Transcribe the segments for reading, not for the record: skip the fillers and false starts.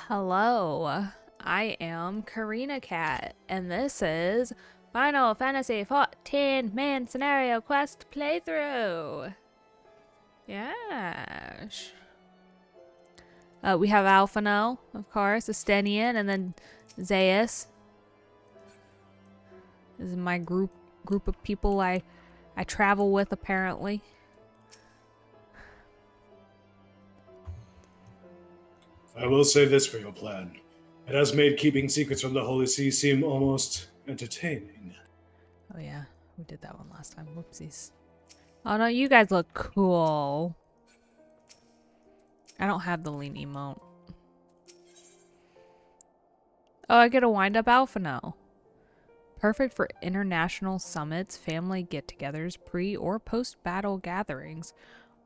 Hello, I am Koreina Cat, and this is Final Fantasy XIV main scenario quest playthrough. Yes. We have Alphino, of course, Estenian, and then Xaeus. This is my group of people I travel with, apparently. I will say this for your plan. It has made keeping secrets from the Holy See seem almost entertaining. Oh yeah, we did that one last time. Whoopsies. Oh no, you guys look cool. I don't have the lean emote. Oh, I get a wind-up alpha now. Perfect for international summits, family get-togethers, pre- or post-battle gatherings,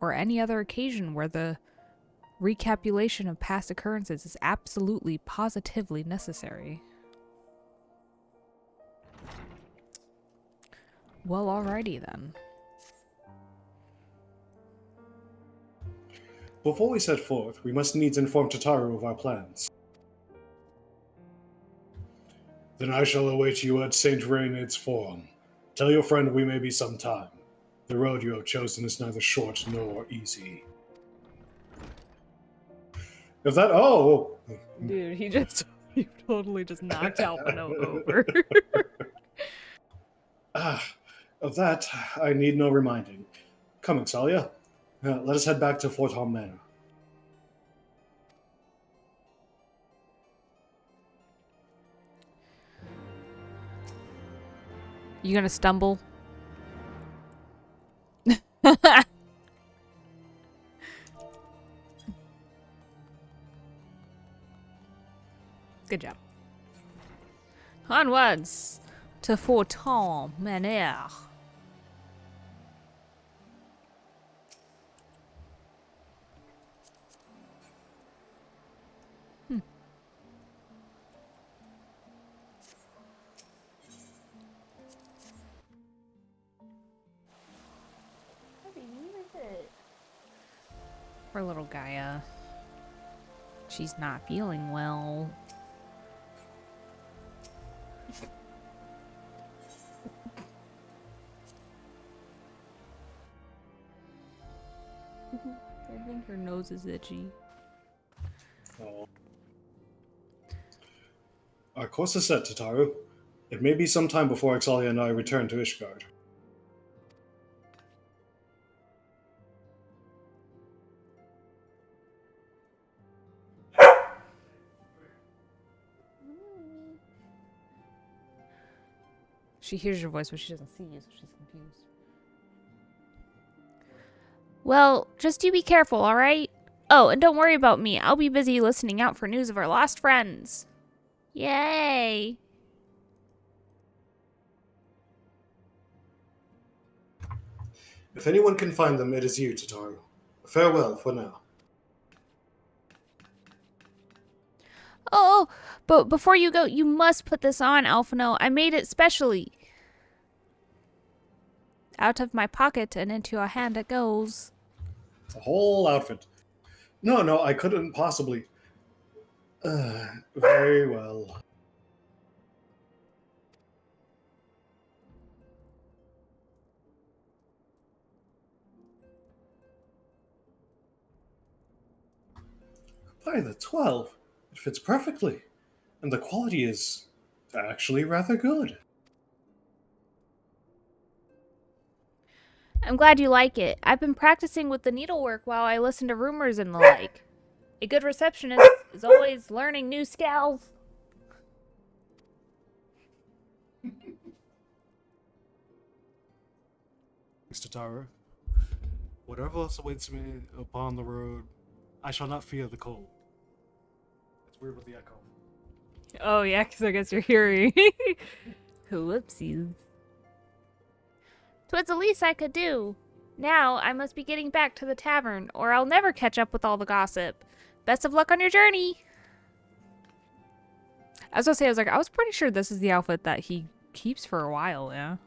or any other occasion where the recapitulation of past occurrences is absolutely, positively necessary. Well, alrighty then. Before we set forth, we must needs inform Tataru of our plans. Then I shall await you at St. Reynard's Forum. Tell your friend we may be some time. The road you have chosen is neither short nor easy. If that— oh! Dude, he totally just knocked Alphino over. Of that, I need no reminding. Come, Xalia. Let us head back to Fort Hall Manor. You gonna stumble? Good job. Onwards to Fort Hall Manor. Poor little Gaia. She's not feeling well. I think her nose is itchy. Oh. Our course is set, Tataru. It may be some time before Xalia and I return to Ishgard. She hears your voice, but she doesn't see you, so she's confused. Well, just you be careful, alright? Oh, and don't worry about me. I'll be busy listening out for news of our lost friends. Yay! If anyone can find them, it is you, Tataru. Farewell for now. Oh, but before you go, you must put this on, Alphino. I made it specially. Out of my pocket and into your hand it goes. A whole outfit. No, I couldn't possibly. Very well. By the 12, it fits perfectly. And the quality is actually rather good. I'm glad you like it. I've been practicing with the needlework while I listen to rumors and the like. A good receptionist is always learning new skills. Mr. Tataru, whatever else awaits me upon the road, I shall not fear the cold. It's weird with the echo. Oh, yeah, because I guess you're hearing. Whoopsies. 'Twas the least I could do. Now I must be getting back to the tavern, or I'll never catch up with all the gossip. Best of luck on your journey. I was gonna say, I was pretty sure this is the outfit that he keeps for a while, yeah.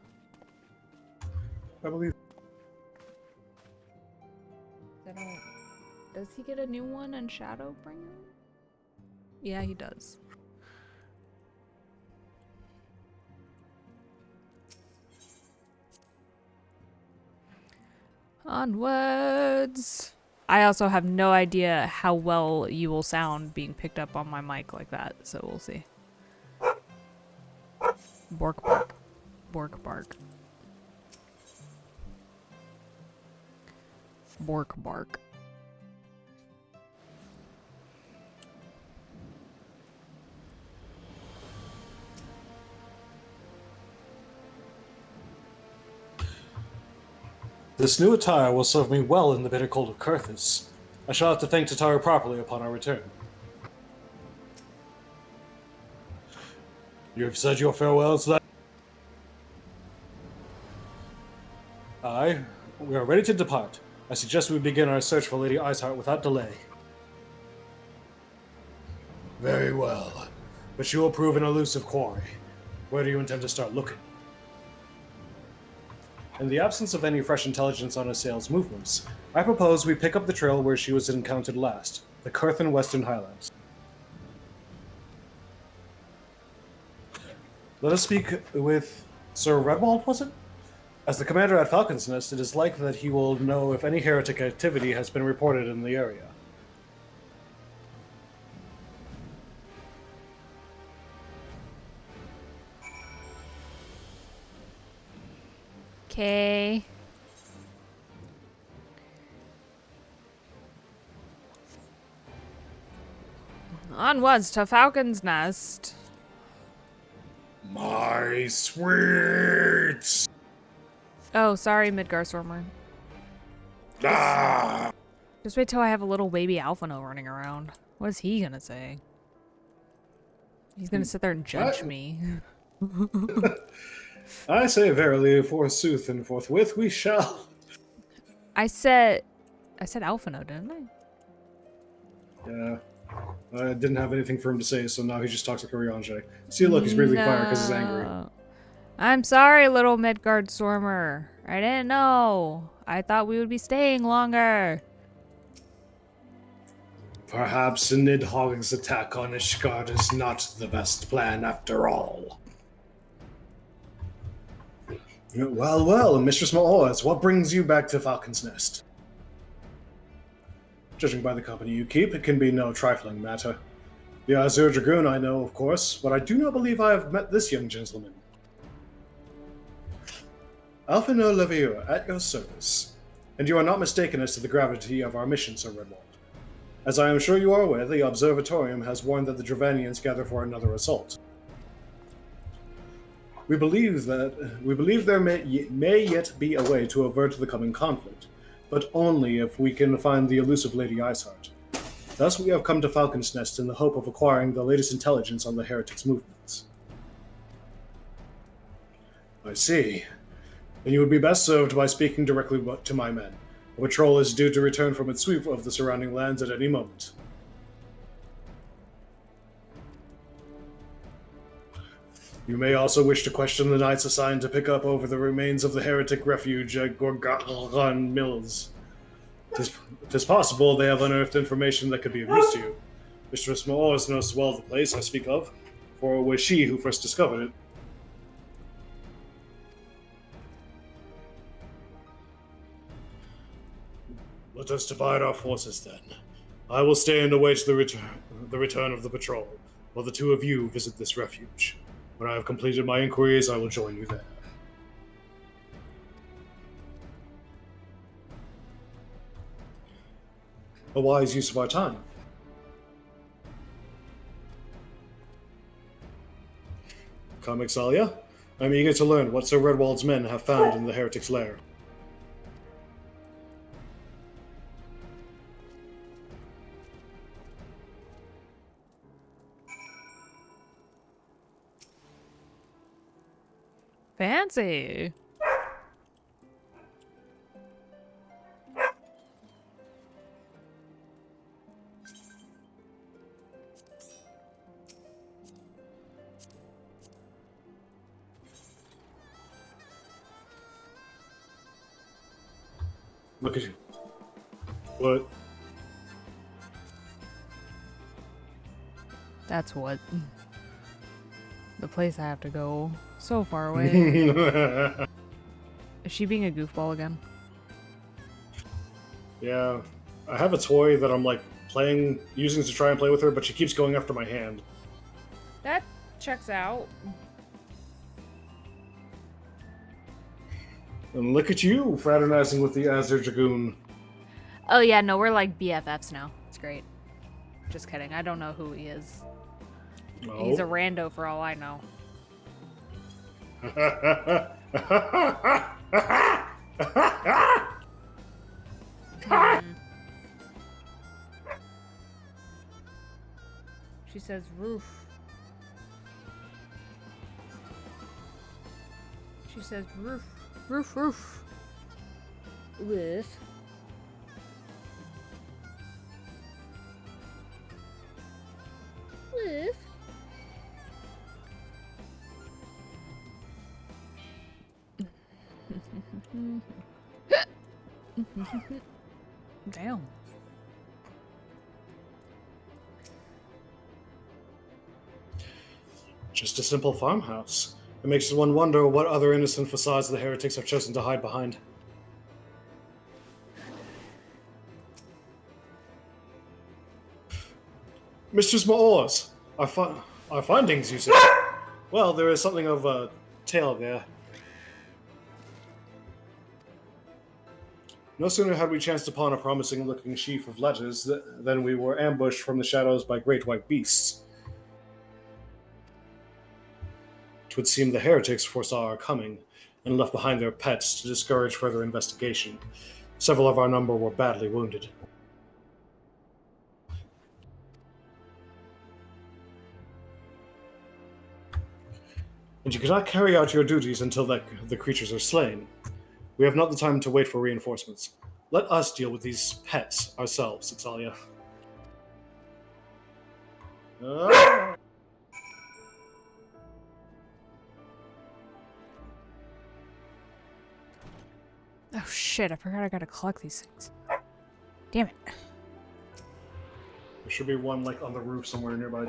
I believe. Does he get a new one in Shadowbringer? Yeah, he does. Onwards. I also have no idea how well you will sound being picked up on my mic like that, so we'll see. Bork bark. Bork bark. Bork bark. This new attire will serve me well in the bitter cold of Carthus. I shall have to thank Tatara properly upon our return. You have said your farewells, then? Aye, we are ready to depart. I suggest we begin our search for Lady Iceheart without delay. Very well, but you will prove an elusive quarry. Where do you intend to start looking? In the absence of any fresh intelligence on Assail's movements, I propose we pick up the trail where she was encountered last, the Curthan Western Highlands. Let us speak with Sir Redwald, was it? As the commander at Falcon's Nest, it is likely that he will know if any heretic activity has been reported in the area. Okay. Onwards to Falcon's Nest. My sweets! Oh, sorry, Midgarstormer. Ah! Just wait till I have a little baby Alphino running around. What is he gonna say? He's gonna sit there and judge me. I say verily, forsooth and forthwith we shall. I said Alphino, didn't I? Yeah. I didn't have anything for him to say, so now he just talks like a Rianjay. See, look, he's breathing fire because he's angry. I'm sorry, little Midgarstormer. I didn't know. I thought we would be staying longer. Perhaps Nidhogg's attack on Ishgard is not the best plan after all. Well, well, Mistress Maoz, what brings you back to Falcon's Nest? Judging by the company you keep, it can be no trifling matter. The Azure Dragoon I know, of course, but I do not believe I have met this young gentleman. Alphino Levieux, at your service. And you are not mistaken as to the gravity of our mission, Sir Redwald. As I am sure you are aware, the Observatorium has warned that the Dravanians gather for another assault. We believe there may yet be a way to avert the coming conflict, but only if we can find the elusive Lady Iceheart. Thus we have come to Falcon's Nest in the hope of acquiring the latest intelligence on the heretics' movements. I see. Then you would be best served by speaking directly to my men. A patrol is due to return from its sweep of the surrounding lands at any moment. You may also wish to question the knights assigned to pick up over the remains of the heretic refuge at Gorgon Mills. Tis possible they have unearthed information that could be of use to you. Mistress Maoz knows well the place I speak of, for it was she who first discovered it. Let us divide our forces then. I will stay and await the return of the patrol, while the two of you visit this refuge. When I have completed my inquiries, I will join you there. A wise use of our time. Come, Exalia. I'm eager to learn what Sir Redwald's men have found in the heretic's lair. Fancy. Look at you. What? That's what. The place I have to go. So far away. Is she being a goofball again? Yeah. I have a toy that I'm like using to try and play with her, but she keeps going after my hand. That checks out. And look at you, fraternizing with the Azure Dragoon. Oh yeah, no, we're like BFFs now. It's great. Just kidding. I don't know who he is. Oh. He's a rando for all I know. She says roof. She says roof. Roof, roof. With. With. Damn. Just a simple farmhouse. It makes one wonder what other innocent facades the heretics have chosen to hide behind. Mistress Maors, our findings, you say? Well, there is something of a tale there. No sooner had we chanced upon a promising-looking sheaf of ledgers than we were ambushed from the shadows by great white beasts. 'Twould seem the heretics foresaw our coming, and left behind their pets to discourage further investigation. Several of our number were badly wounded. And you cannot carry out your duties until the creatures are slain. We have not the time to wait for reinforcements. Let us deal with these pets ourselves, Italia. Oh shit, I forgot I gotta collect these things. Damn it. There should be one like on the roof somewhere nearby.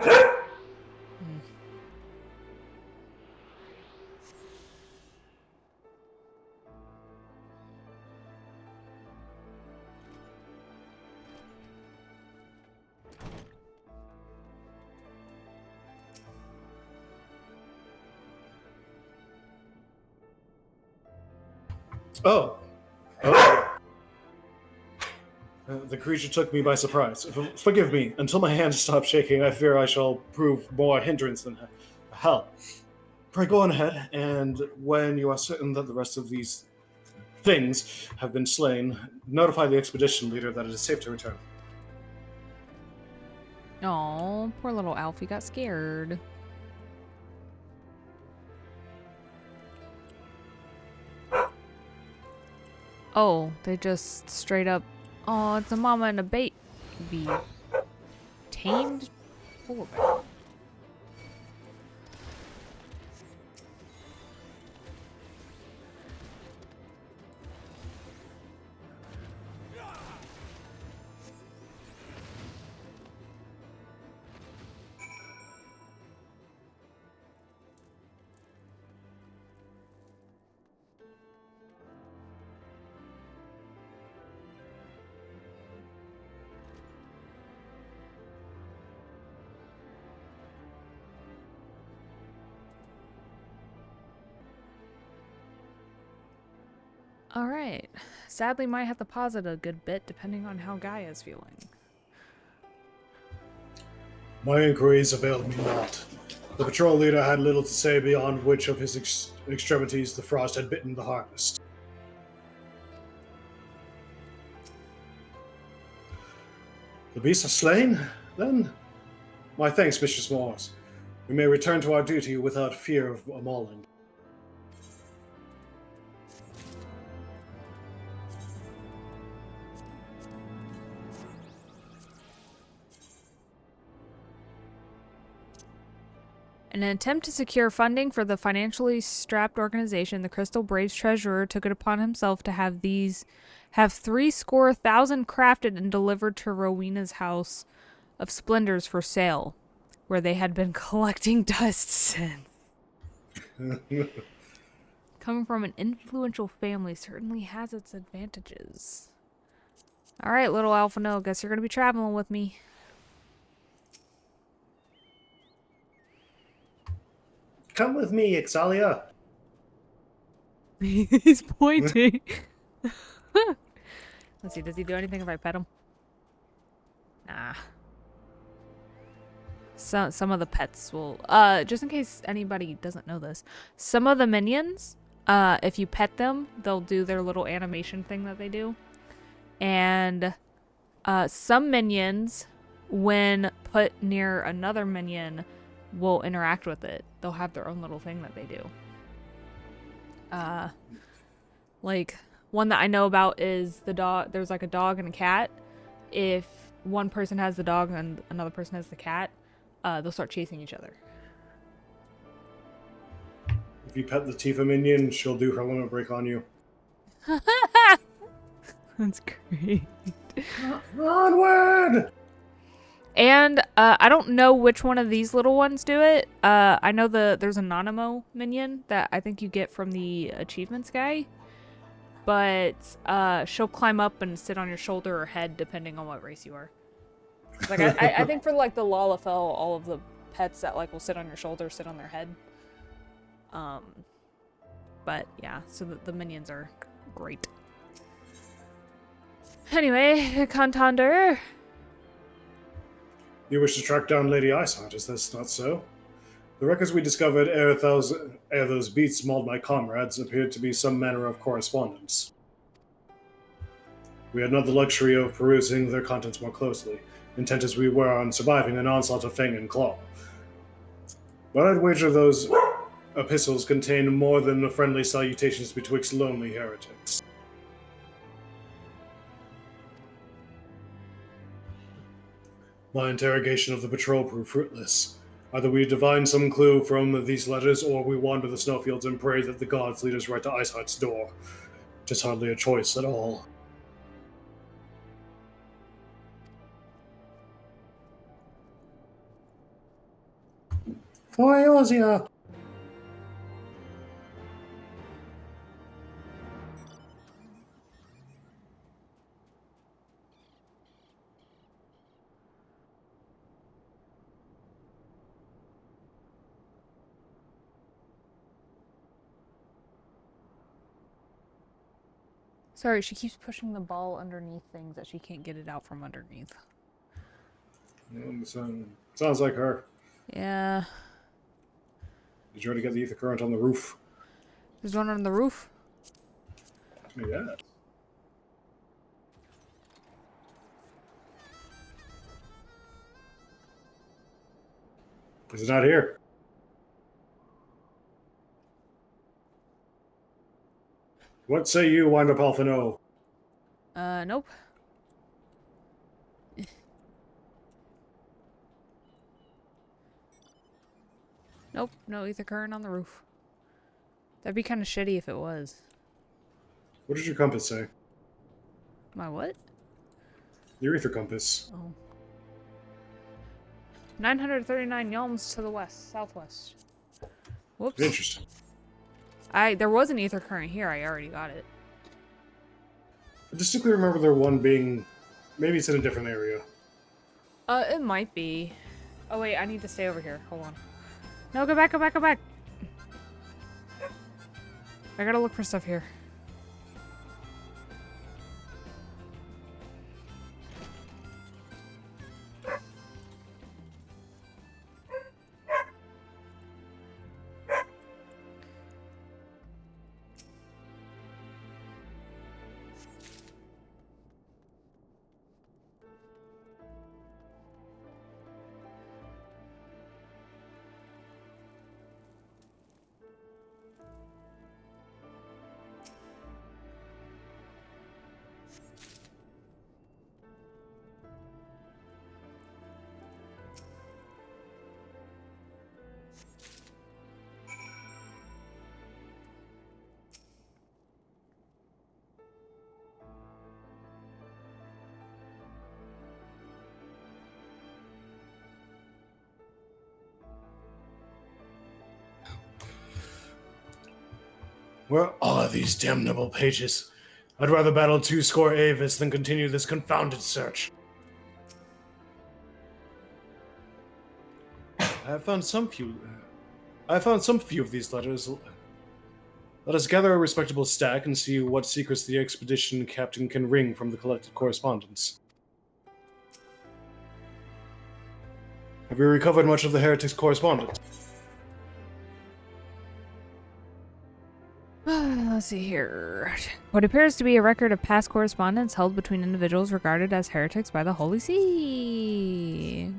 Oh. The creature took me by surprise. Forgive me. Until my hand stops shaking, I fear I shall prove more hindrance than help. Pray go on ahead, and when you are certain that the rest of these things have been slain, notify the expedition leader that it is safe to return. Oh, poor little Alfie got scared. Oh, they just straight up... Oh, it's a mama and a baby. Tamed? Poor baby. Alright. Sadly, might have to pause it a good bit depending on how Gaia is feeling. My inquiries availed me not. The patrol leader had little to say beyond which of his extremities the frost had bitten the hardest. The beasts are slain, then? My thanks, Mistress Morris. We may return to our duty without fear of a mauling. In an attempt to secure funding for the financially strapped organization, the Crystal Braves treasurer took it upon himself to have 3,000,000 crafted and delivered to Rowena's house of splendors for sale. where they had been collecting dust since. Coming from an influential family certainly has its advantages. Alright, little Alpha No, guess you're gonna be traveling with me. Come with me, Ixalia. He's pointing. Let's see, does he do anything if I pet him? Nah. Some of the pets will just in case anybody doesn't know this, some of the minions, if you pet them, they'll do their little animation thing that they do. And some minions, when put near another minion, will interact with it. They'll have their own little thing that they do. Like one that I know about is the dog. There's like a dog and a cat. If one person has the dog and another person has the cat, they'll start chasing each other. If you pet the Tifa minion, she'll do her limit break on you. That's great. Onward! And I don't know which one of these little ones do it. I know there's a Nanamo minion that I think you get from the achievements guy. But she'll climb up and sit on your shoulder or head depending on what race you are. Like I think for like the Lalafell, all of the pets that like will sit on your shoulder sit on their head. But yeah, so the minions are great. Anyway, Contender. You wish to track down Lady Iceheart, is this not so? The records we discovered ere those beats mauled my comrades appeared to be some manner of correspondence. We had not the luxury of perusing their contents more closely, intent as we were on surviving an onslaught of Fang and Claw. But I'd wager those epistles contain more than friendly salutations betwixt lonely heretics. My interrogation of the patrol proved fruitless. Either we divine some clue from these letters, or we wander the snowfields and pray that the gods lead us right to Iceheart's door. Tis hardly a choice at all. For Eosia! Sorry, she keeps pushing the ball underneath things that she can't get it out from underneath. Sounds like her. Yeah. Did you already get the ether current on the roof? There's one on the roof. Yeah. Is it not here? What say you, Wind Up Alpha No? Nope. Nope, no ether current on the roof. That'd be kind of shitty if it was. What did your compass say? My what? Your ether compass. Oh. 939 yalms to the west, southwest. Whoops. Interesting. There was an ether current here. I already got it. I distinctly remember there one being... Maybe it's in a different area. It might be. Oh wait, I need to stay over here. Hold on. No, go back, go back, go back. I gotta look for stuff here. Where are these damnable pages? I'd rather battle 2 Avis than continue this confounded search. I found some few of these letters. Let us gather a respectable stack and see what secrets the expedition captain can wring from the collected correspondence. Have you recovered much of the heretic's correspondence? Let's see here. What appears to be a record of past correspondence held between individuals regarded as heretics by the Holy See.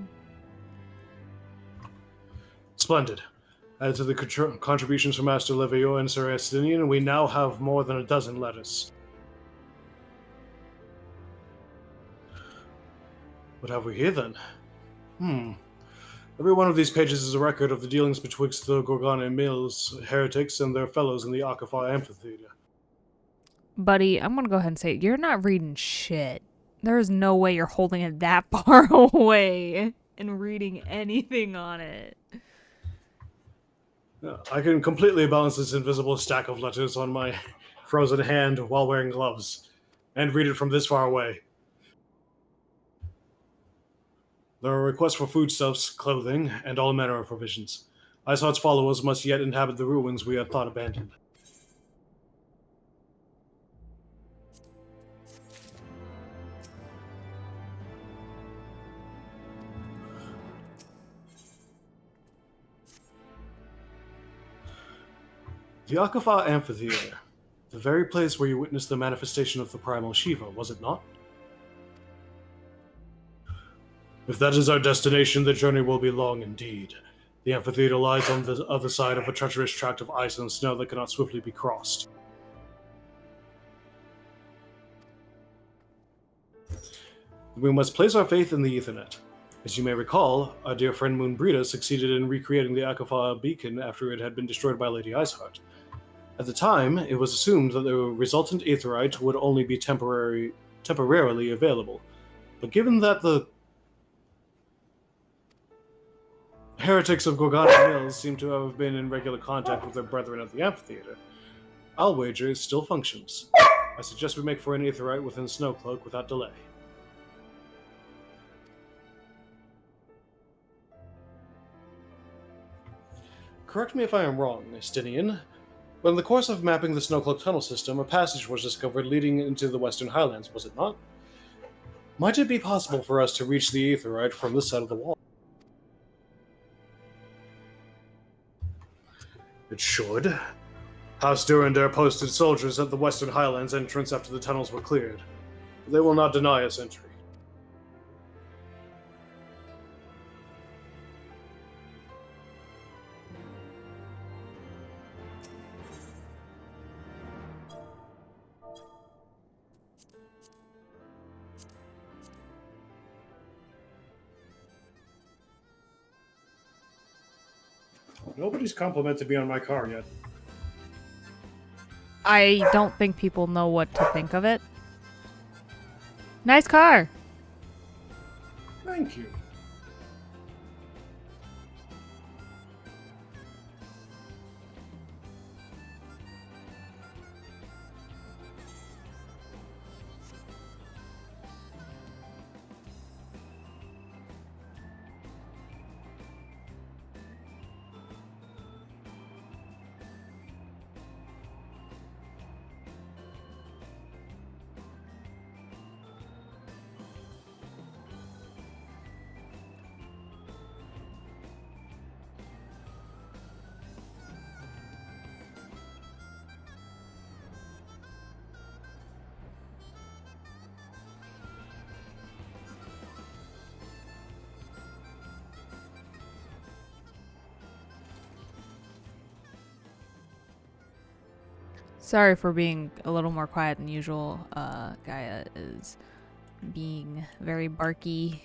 Splendid. Added to the contributions from Master Levio and Sir Estinian, we now have more than a dozen letters. What have we here then? Every one of these pages is a record of the dealings betwixt the Gorgana Mills heretics and their fellows in the Akafar Amphitheater. Buddy, I'm gonna go ahead and say it. You're not reading shit. There is no way you're holding it that far away and reading anything on it. I can completely balance this invisible stack of letters on my frozen hand while wearing gloves, and read it from this far away. There are requests for foodstuffs, clothing, and all manner of provisions. Iceheart's followers must yet inhabit the ruins we had thought abandoned. The Akafar Amphitheater, the very place where you witnessed the manifestation of the primal Shiva, was it not? If that is our destination, the journey will be long indeed. The amphitheater lies on the other side of a treacherous tract of ice and snow that cannot swiftly be crossed. We must place our faith in the Ethernet. As you may recall, our dear friend Moonbrita succeeded in recreating the Akafar beacon after it had been destroyed by Lady Iceheart. At the time, it was assumed that the resultant aetherite would only be temporarily available. But given that the heretics of Gorgana Mills seem to have been in regular contact with their brethren at the amphitheater, I'll wager it still functions. I suggest we make for an aetherite within Snowcloak without delay. Correct me if I am wrong, Estinian, but in the course of mapping the Snowcloak tunnel system, a passage was discovered leading into the Western Highlands, was it not? Might it be possible for us to reach the aetherite from this side of the wall? It should. House Durandar posted soldiers at the Western Highlands entrance after the tunnels were cleared. They will not deny us entry. Nobody's complimented me on my car yet. I don't think people know what to think of it. Nice car. Thank you. Sorry for being a little more quiet than usual. Gaia is being very barky.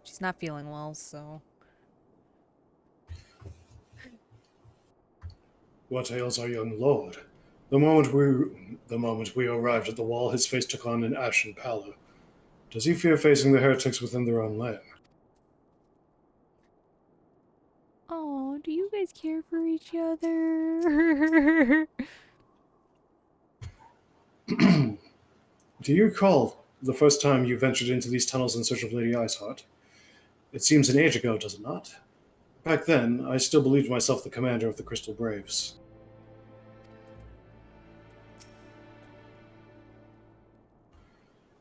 She's not feeling well, so... What ails our young lord? The moment we arrived at the wall, his face took on an ashen pallor. Does he fear facing the heretics within their own land? Oh, do you guys care for each other? Do you recall the first time you ventured into these tunnels in search of Lady Iceheart? It seems an age ago, does it not? Back then, I still believed myself the commander of the Crystal Braves.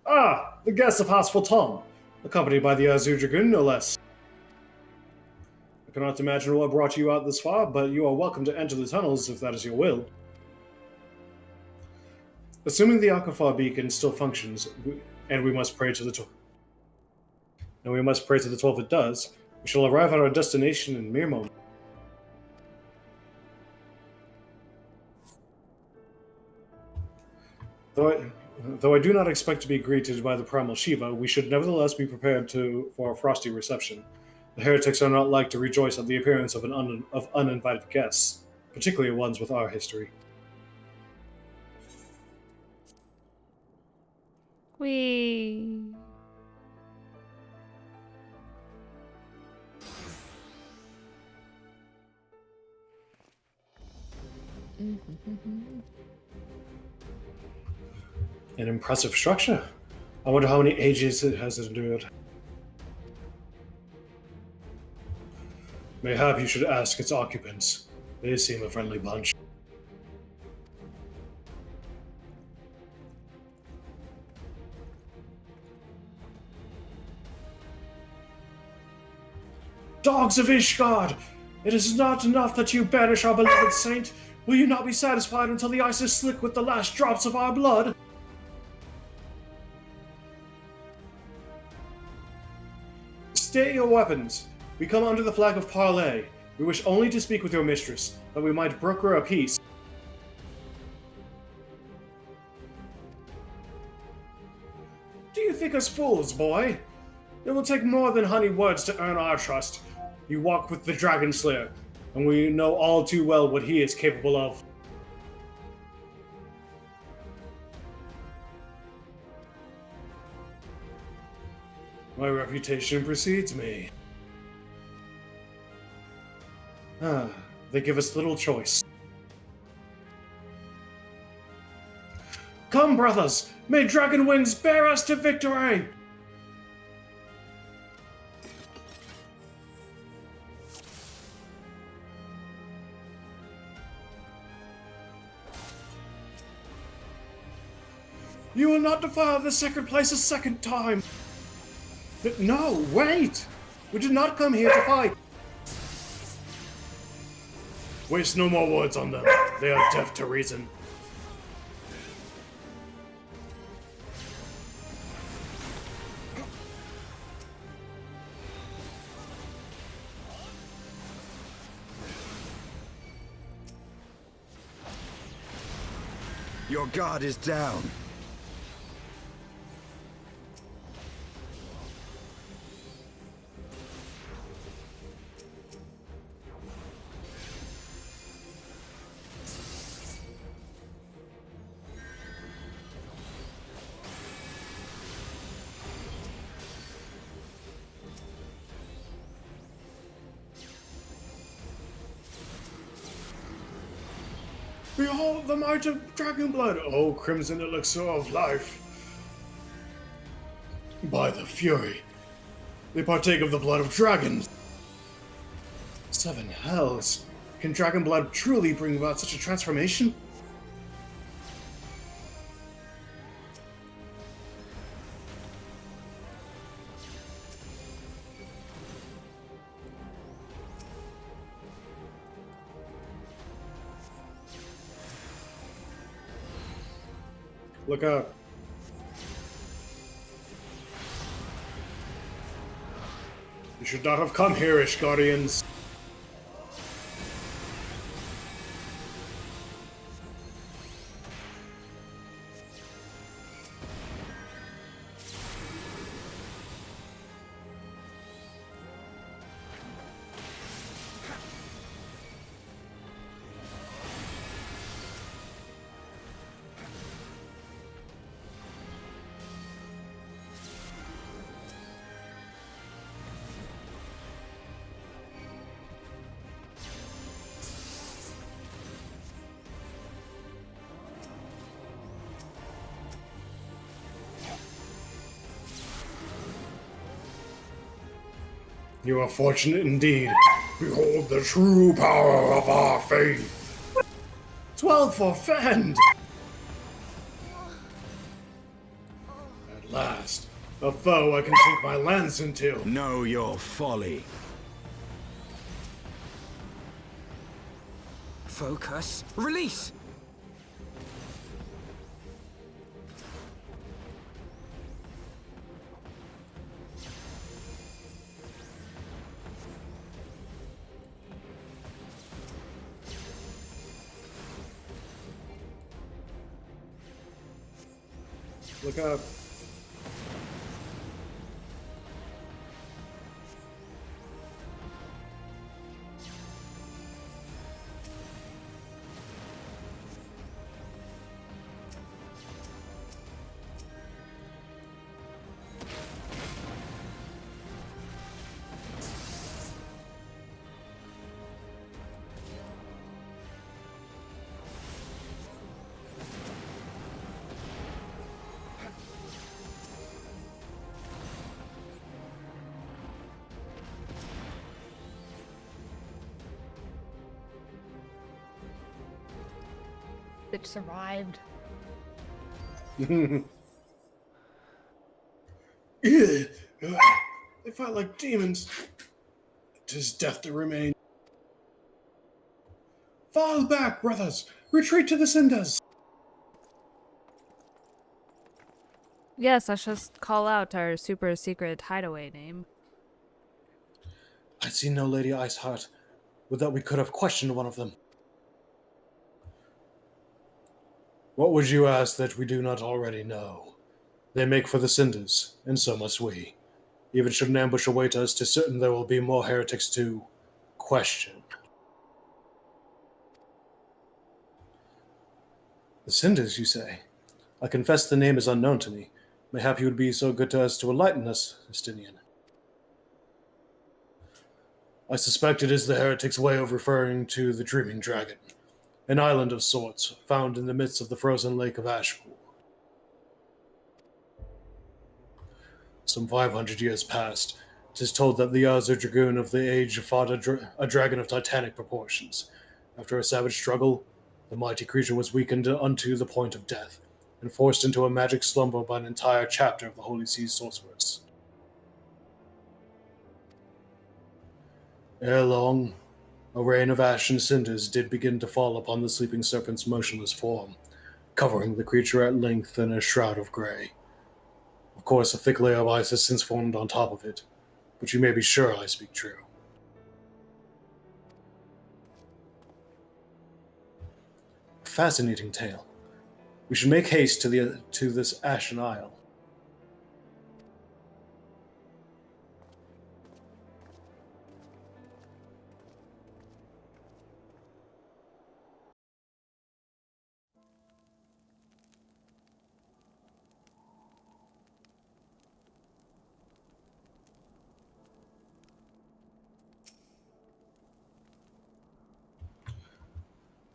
Ah, the guests of Hospital Tom, accompanied by the Azure Dragoon, no less. I cannot imagine what brought you out this far, but you are welcome to enter the tunnels if that is your will. Assuming the Alcafar beacon still functions, and we must pray to the 12 it does, we shall arrive at our destination in mere moments. Though I do not expect to be greeted by the primal Shiva, we should nevertheless be prepared for a frosty reception. The heretics are not like to rejoice at the appearance of uninvited guests, particularly ones with our history. Whee! An impressive structure. I wonder how many ages it has endured. Mayhap you should ask its occupants. They seem a friendly bunch. Dogs of Ishgard! It is not enough that you banish our beloved saint. Will you not be satisfied until the ice is slick with the last drops of our blood? Stay your weapons. We come under the flag of parley. We wish only to speak with your mistress, that we might broker a peace. Do you think us fools, boy? It will take more than honeyed words to earn our trust. You walk with the Dragon Slayer, and we know all too well what he is capable of. My reputation precedes me. They give us little choice. Come, brothers! May dragon wings bear us to victory! You will not defile the sacred place a second time! No, wait! We did not come here to fight! Waste no more words on them. They are deaf to reason. Your god is down. Behold the might of dragon blood, O crimson elixir of life. By the fury, they partake of the blood of dragons. Seven hells. Can dragon blood truly bring about such a transformation? Look out. You should not have come here, Ishgardians. You are fortunate indeed. Behold the true power of our faith. 12 for Fend! At last, a foe I can sink my lance into. Know your folly. Focus. Release! Look up. It survived. Ew. They fight like demons. 'Tis death to remain. Fall back, brothers! Retreat to the cinders! Yes, let's just call out our super secret hideaway name. I see no Lady Iceheart. Would that we could have questioned one of them. What would you ask that we do not already know? They make for the cinders, and so must we. Even should an ambush await us, 'tis certain there will be more heretics to question. The cinders, you say? I confess the name is unknown to me. Mayhap you would be so good to us to enlighten us, Justinian. I suspect it is the heretic's way of referring to the Dreaming Dragon, an island of sorts, found in the midst of the frozen lake of Ashpool. Some 500 years past, 'tis told that the Azure Dragoon of the age fought a dragon of titanic proportions. After a savage struggle, the mighty creature was weakened unto the point of death, and forced into a magic slumber by an entire chapter of the Holy Sea's sorcerers. Ere long, a rain of ash and cinders did begin to fall upon the sleeping serpent's motionless form, covering the creature at length in a shroud of grey. Of course, a thick layer of ice has since formed on top of it, but you may be sure I speak true. A fascinating tale. We should make haste to this Ashen Isle.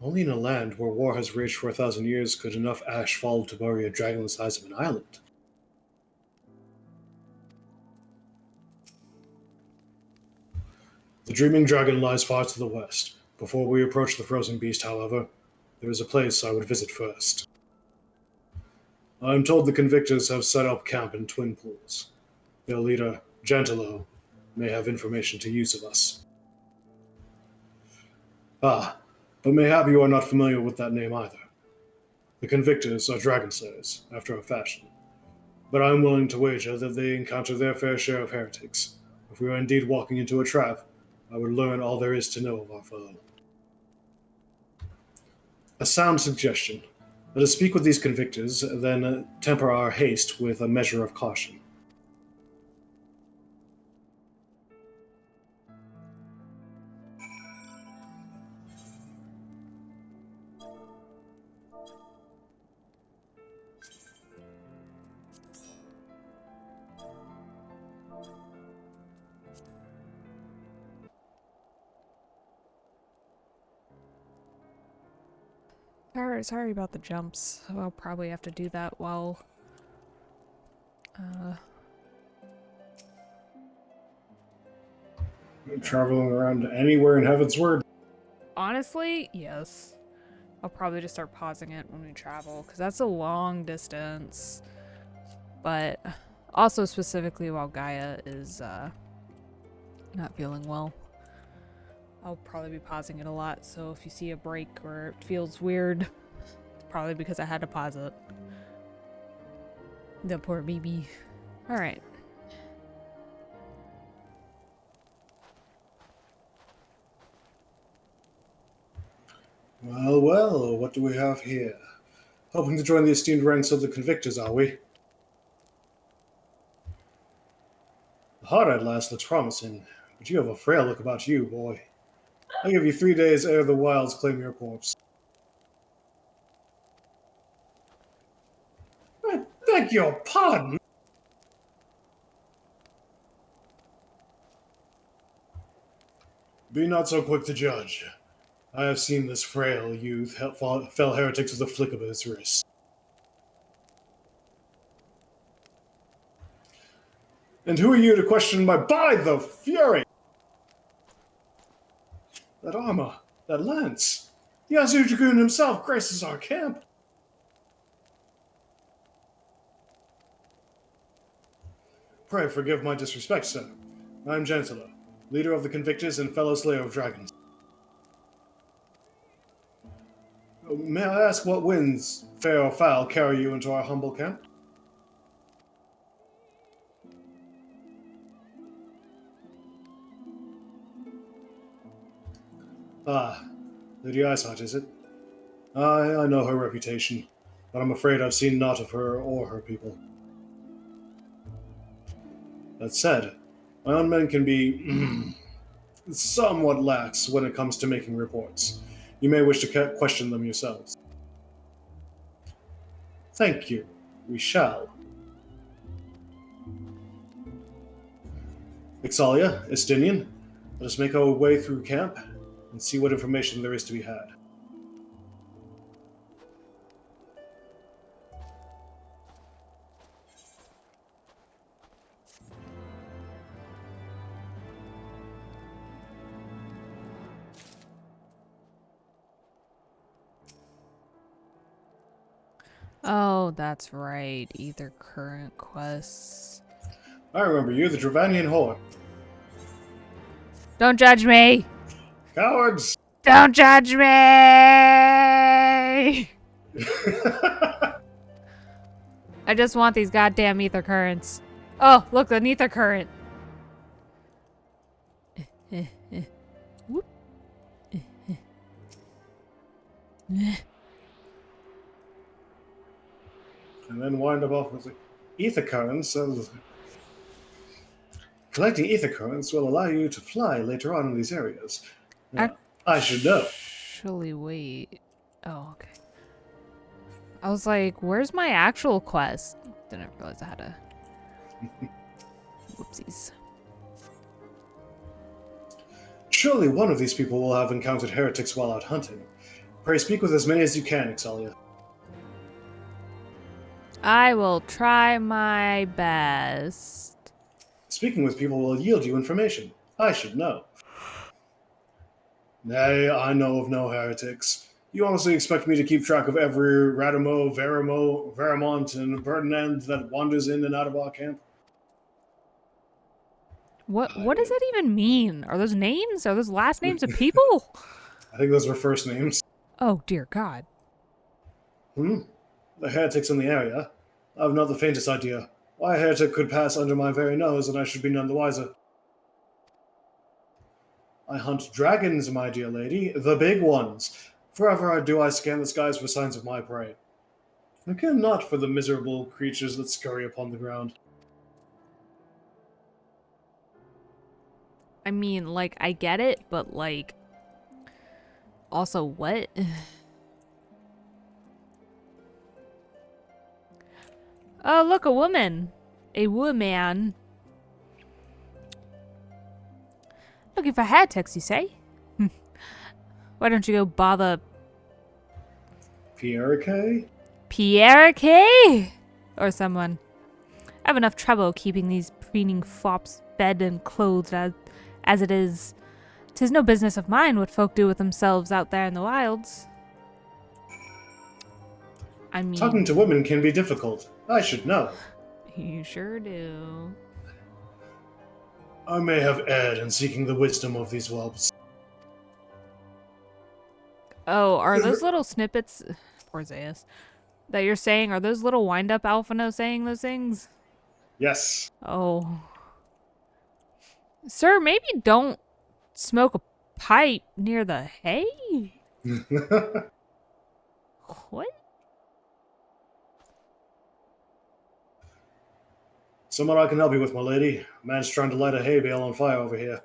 Only in a land where war has raged for 1,000 years could enough ash fall to bury a dragon the size of an island. The Dreaming Dragon lies far to the west. Before we approach the frozen beast, however, there is a place I would visit first. I am told the convictors have set up camp in Twin Pools. Their leader, Gentilo, may have information to use of us. Ah, but mayhap you are not familiar with that name either. The convictors are dragon slayers, after a fashion, but I am willing to wager that they encounter their fair share of heretics. If we are indeed walking into a trap, I would learn all there is to know of our foe. A sound suggestion. Let us speak with these convictors, then temper our haste with a measure of caution. Sorry about the jumps. I'll probably have to do that while Traveling around anywhere in Heaven's Word. Honestly, yes. I'll probably just start pausing it when we travel, because that's a long distance. But also specifically while Gaia is not feeling well. I'll probably be pausing it a lot, so if you see a break or it feels weird, it's probably because I had to pause it. The poor baby. Alright. Well, well, what do we have here? Hoping to join the esteemed ranks of the convictors, are we? The heart at last looks promising, but you have a frail look about you, boy. I give you 3 days ere the wilds claim your corpse. I beg your pardon? Be not so quick to judge. I have seen this frail youth fell heretics with a flick of his wrist. And who are you to question my— By the fury! That armor, that lance, the Azure Dragoon himself graces our camp. Pray forgive my disrespect, sir. I am Gentler, leader of the Convictors and fellow slayer of dragons. May I ask what winds, fair or foul, carry you into our humble camp? Ah, Lady Iceheart, is it? I know her reputation, but I'm afraid I've seen naught of her or her people. That said, my own men can be somewhat lax when it comes to making reports. You may wish to question them yourselves. Thank you. We shall. Ixalia, Estinian, let us make our way through camp and see what information there is to be had. Oh, that's right. Either current quests. I remember you, the Dravanian whore. Don't judge me! Cowards! Don't judge me! I just want these goddamn ether currents. Oh, look, an ether current. Whoop. And then wind up off with the ether currents. Collecting ether currents will allow you to fly later on in these areas. Now, I should know. Actually, wait. Oh, okay. I was like, where's my actual quest? Didn't realize I had a... Whoopsies. Surely one of these people will have encountered heretics while out hunting. Pray speak with as many as you can, Ixalia. I will try my best. Speaking with people will yield you information. I should know. Nay, I know of no heretics. You honestly expect me to keep track of every Radimo, Veramont, and Ferdinand that wanders in and out of our camp? What does that even mean? Are those names? Are those last names of people? I think those were first names. Oh, dear God. The heretics in the area? I have not the faintest idea. Why a heretic could pass under my very nose and I should be none the wiser. I hunt dragons, my dear lady, the big ones. Forever do I scan the skies for signs of my prey. I care not for the miserable creatures that scurry upon the ground. I mean, like, I get it, but, like... Also, what? Oh, look, a woman. A woman. Looking for heretics, you say? Why don't you go bother... Pierre? Pierre? Or someone. I have enough trouble keeping these preening fops fed and clothed As it is, 'tis no business of mine what folk do with themselves out there in the wilds. I mean, Talking to women can be difficult. I should know. you sure do. I may have erred in seeking the wisdom of these whelps. Oh, are those little snippets, poor Xaeus, that you're saying, are those little wind-up Alphino saying those things? Yes. Oh. Sir, maybe don't smoke a pipe near the hay? What? Someone I can help you with, my lady. A man's trying to light a hay bale on fire over here.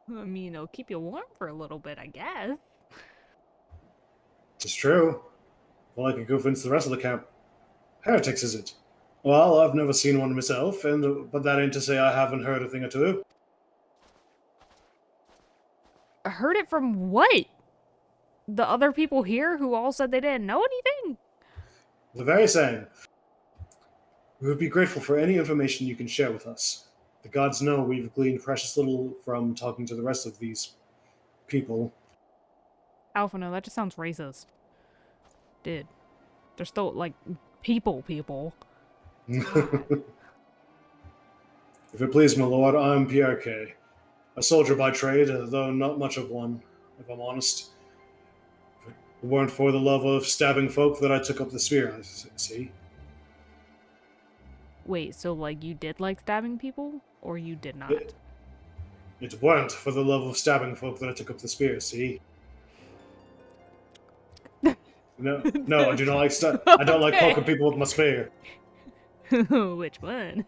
I mean, it'll keep you warm for a little bit, I guess. It's true. Well, I could convince the rest of the camp. Heretics, is it? Well, I've never seen one myself, but that ain't to say I haven't heard a thing or two. I heard it from what? The other people here who all said they didn't know anything? The very same. We would be grateful for any information you can share with us. The gods know we've gleaned precious little from talking to the rest of these people. Alphino, that just sounds racist. Dude. They're still, like, people. If it please, my lord, I'm Pierre K. A soldier by trade, though not much of one, if I'm honest. If it weren't for the love of stabbing folk that I took up the spear, see? Wait, so, like, you did like stabbing people? Or you did not? It weren't for the love of stabbing folk that I took up the spear, see? No, I do not like I don't like Okay. poking people with my spear. Which one?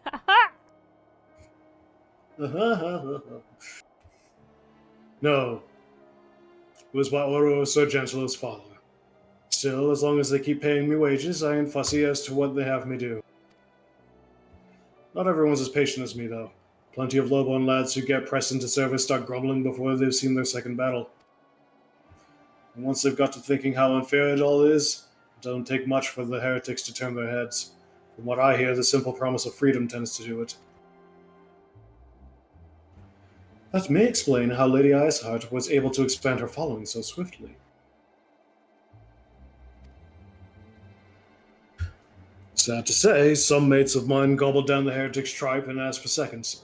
No. It was by order of Sir Gentelo's father. Still, as long as they keep paying me wages, I ain't fussy as to what they have me do. Not everyone's as patient as me, though. Plenty of low-born lads who get pressed into service start grumbling before they've seen their second battle. And once they've got to thinking how unfair it all is, it doesn't take much for the heretics to turn their heads. From what I hear, the simple promise of freedom tends to do it. That may explain how Lady Iceheart was able to expand her following so swiftly. Sad to say, some mates of mine gobbled down the heretics' tripe and asked for seconds.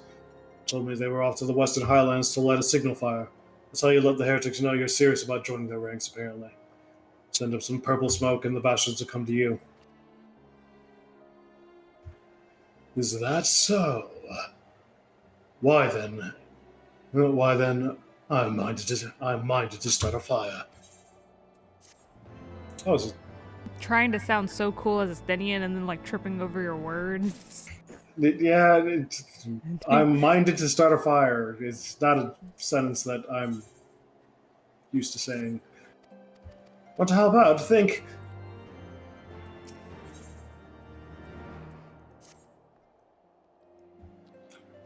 Told me they were off to the Western Highlands to light a signal fire. That's how you let the heretics know you're serious about joining their ranks, apparently. Send up some purple smoke and the bastards will come to you. Is that so? Why then, I'm minded to start a fire. Oh, is it? Trying to sound so cool as a Stenian and then, like, tripping over your words. I'm minded to start a fire. It's not a sentence that I'm used to saying. But how about think?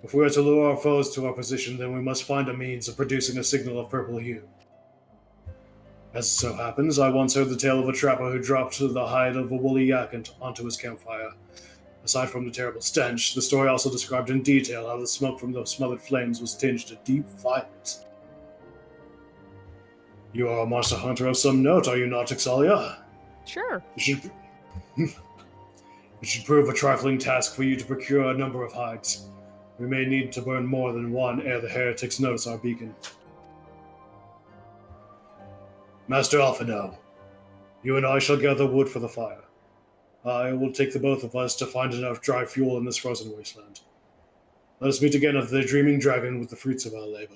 If we are to lure our foes to our position, then we must find a means of producing a signal of purple hue. As it so happens, I once heard the tale of a trapper who dropped the hide of a woolly yak onto his campfire. Aside from the terrible stench, the story also described in detail how the smoke from those smothered flames was tinged a deep violet. You are a monster hunter of some note, are you not, Ixalia? Sure. It should prove a trifling task for you to procure a number of hides. We may need to burn more than one ere the heretics notice our beacon. Master Alphino, you and I shall gather wood for the fire. I will take the both of us to find enough dry fuel in this frozen wasteland. Let us meet again at the Dreaming Dragon with the fruits of our labor.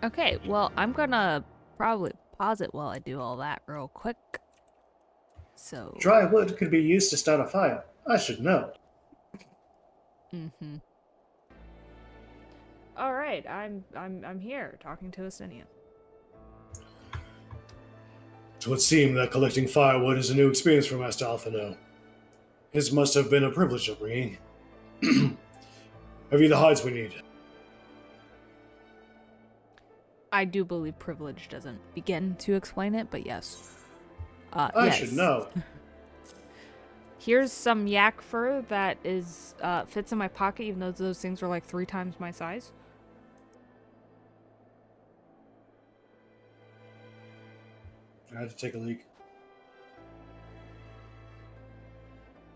Okay, well, I'm gonna probably pause it while I do all that real quick. So. Dry wood could be used to start a fire. I should know. Mm-hmm. All right, I'm here talking to a Stenian. It would seem that collecting firewood is a new experience for Master Alphino. His must have been a privilege upbringing. Have you the hides we need? I do believe privilege doesn't begin to explain it, but yes. I Yes. should know. Here's some yak fur that is fits in my pocket, even though those things are like 3 times my size. I had to take a leak.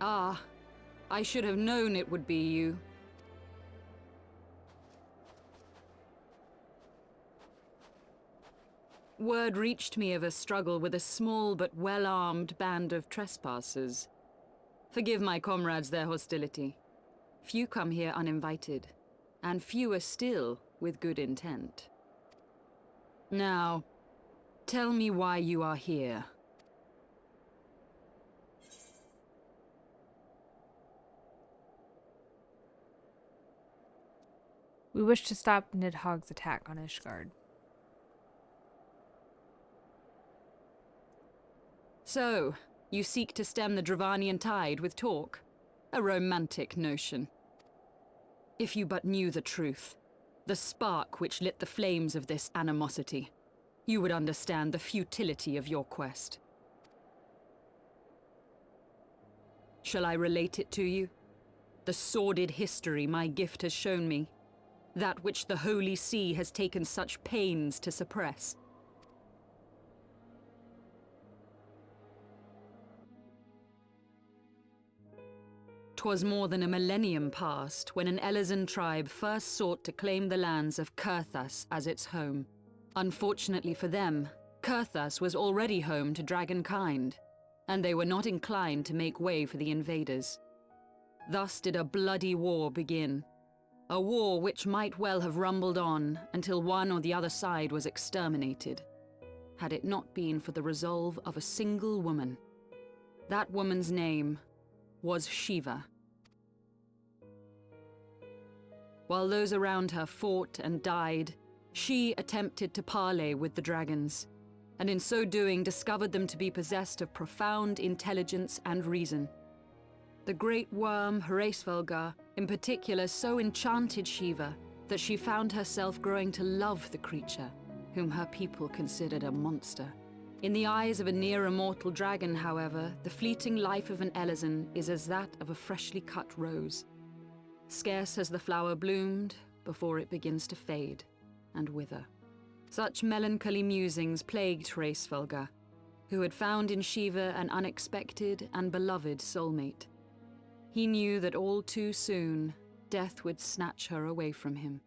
Ah, I should have known it would be you. Word reached me of a struggle with a small but well-armed band of trespassers. Forgive my comrades their hostility. Few come here uninvited, and fewer still with good intent. Now, tell me why you are here. We wish to stop Nidhogg's attack on Ishgard. So, you seek to stem the Dravanian tide with talk? A romantic notion. If you but knew the truth, the spark which lit the flames of this animosity, you would understand the futility of your quest. Shall I relate it to you? The sordid history my gift has shown me. That which the Holy See has taken such pains to suppress. 'Twas more than a millennium past when an Elezen tribe first sought to claim the lands of Kurthas as its home. Unfortunately for them, Kurthas was already home to dragonkind, and they were not inclined to make way for the invaders. Thus did a bloody war begin. A war which might well have rumbled on until one or the other side was exterminated, had it not been for the resolve of a single woman. That woman's name was Shiva. While those around her fought and died, she attempted to parley with the dragons, and in so doing discovered them to be possessed of profound intelligence and reason. The great worm Hraesvelgar, in particular, so enchanted Shiva that she found herself growing to love the creature, whom her people considered a monster. In the eyes of a near-immortal dragon, however, the fleeting life of an Elezen is as that of a freshly cut rose. Scarce has the flower bloomed before it begins to fade and wither. Such melancholy musings plagued Hraesvelgar, who had found in Shiva an unexpected and beloved soulmate. He knew that all too soon, death would snatch her away from him.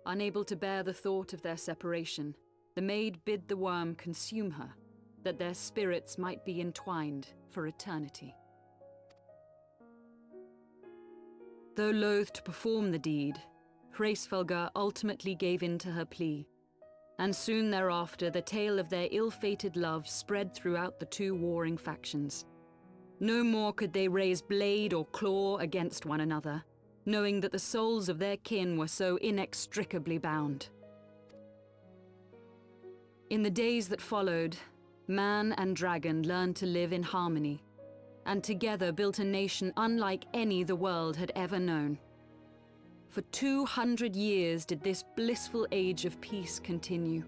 Unable to bear the thought of their separation, the maid bid the worm consume her, that their spirits might be entwined for eternity. Though loath to perform the deed, Hraesvelgar ultimately gave in to her plea, and soon thereafter the tale of their ill-fated love spread throughout the two warring factions. No more could they raise blade or claw against one another, knowing that the souls of their kin were so inextricably bound. In the days that followed, man and dragon learned to live in harmony, and together built a nation unlike any the world had ever known. For 200 years did this blissful age of peace continue,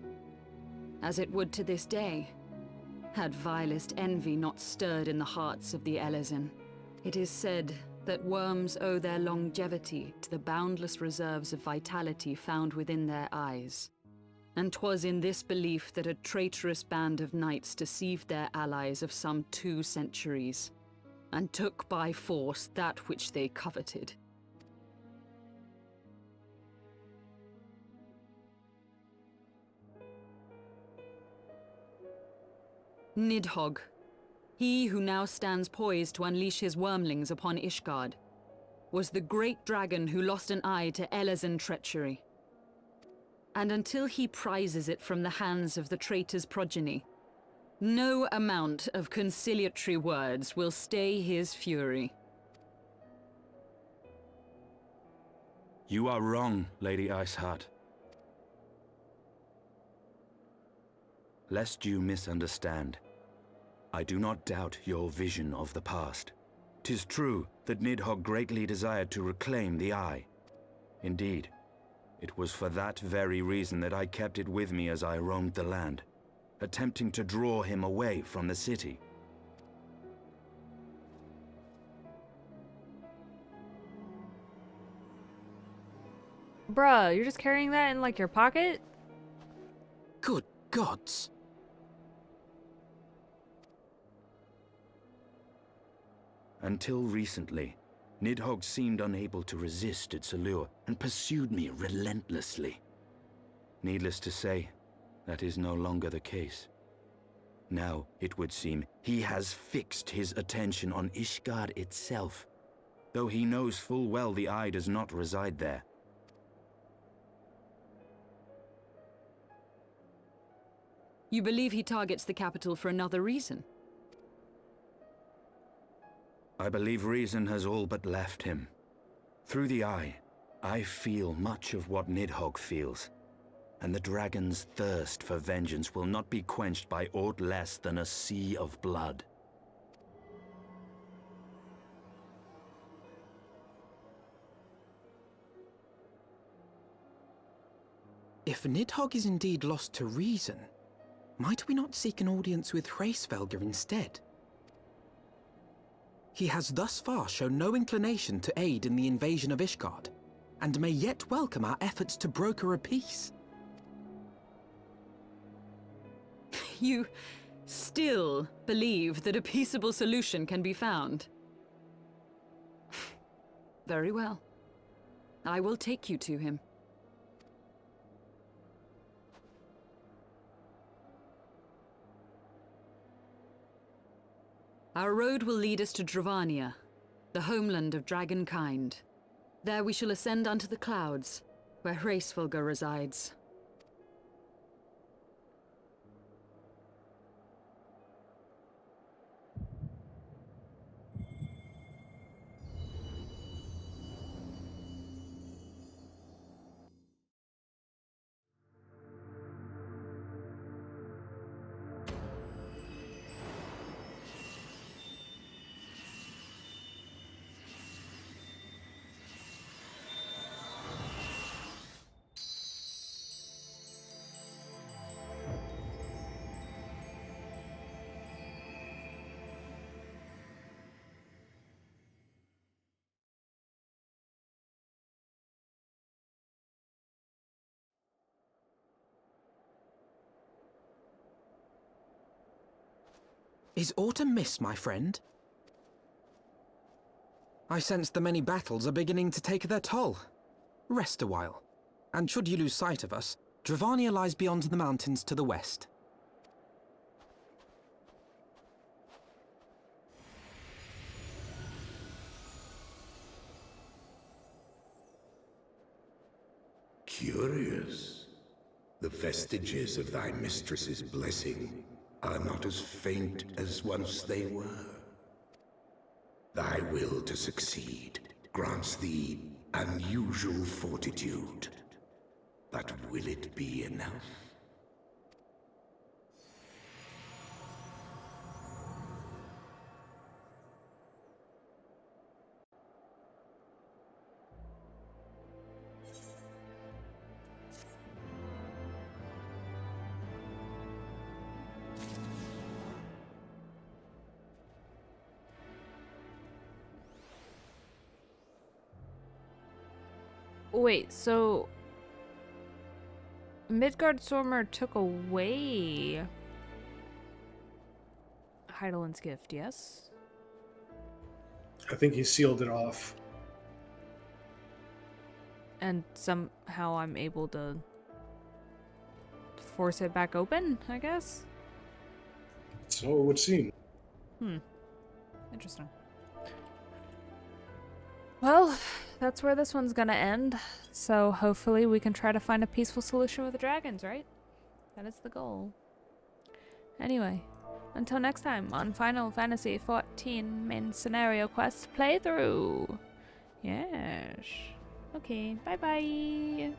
as it would to this day, had vilest envy not stirred in the hearts of the Elezen. It is said that worms owe their longevity to the boundless reserves of vitality found within their eyes. And 'twas in this belief that a traitorous band of knights deceived their allies of some 2 centuries, and took by force that which they coveted. Nidhogg, he who now stands poised to unleash his wormlings upon Ishgard, was the great dragon who lost an eye to Elezen treachery. And until he prizes it from the hands of the traitor's progeny, no amount of conciliatory words will stay his fury. You are wrong, Lady Iceheart. Lest you misunderstand, I do not doubt your vision of the past. 'Tis true that Nidhogg greatly desired to reclaim the Eye. Indeed, it was for that very reason that I kept it with me as I roamed the land. attempting to draw him away from the city. Bruh, you're just carrying that in like your pocket? Good gods. Until recently, Nidhogg seemed unable to resist its allure and pursued me relentlessly. Needless to say, that is no longer the case. Now, it would seem, he has fixed his attention on Ishgard itself, though he knows full well the eye does not reside there. You believe he targets the capital for another reason? I believe reason has all but left him. Through the eye, I feel much of what Nidhogg feels, and the dragon's thirst for vengeance will not be quenched by aught less than a sea of blood. If Nidhogg is indeed lost to reason, might we not seek an audience with Hraesvelgr instead? He has thus far shown no inclination to aid in the invasion of Ishgard, and may yet welcome our efforts to broker a peace. You still believe that a peaceable solution can be found? Very well. I will take you to him. Our road will lead us to Dravania, the homeland of dragonkind. There we shall ascend unto the clouds, where Hraesvelgr resides. Is aught amiss, my friend? I sense the many battles are beginning to take their toll. Rest a while, and should you lose sight of us, Dravania lies beyond the mountains to the west. Curious. The vestiges of thy mistress's blessing are not as faint as once they were. Thy will to succeed grants thee unusual fortitude. But will it be enough? Wait, so Midgardstormer took away Heidelin's gift, yes? I think he sealed it off. And somehow I'm able to force it back open, I guess? So it would seem. Interesting. Well, that's where this one's gonna end. So hopefully we can try to find a peaceful solution with the dragons, right? That is the goal. Anyway, until next time on Final Fantasy XIV main scenario quest playthrough. Yes. Okay, bye-bye.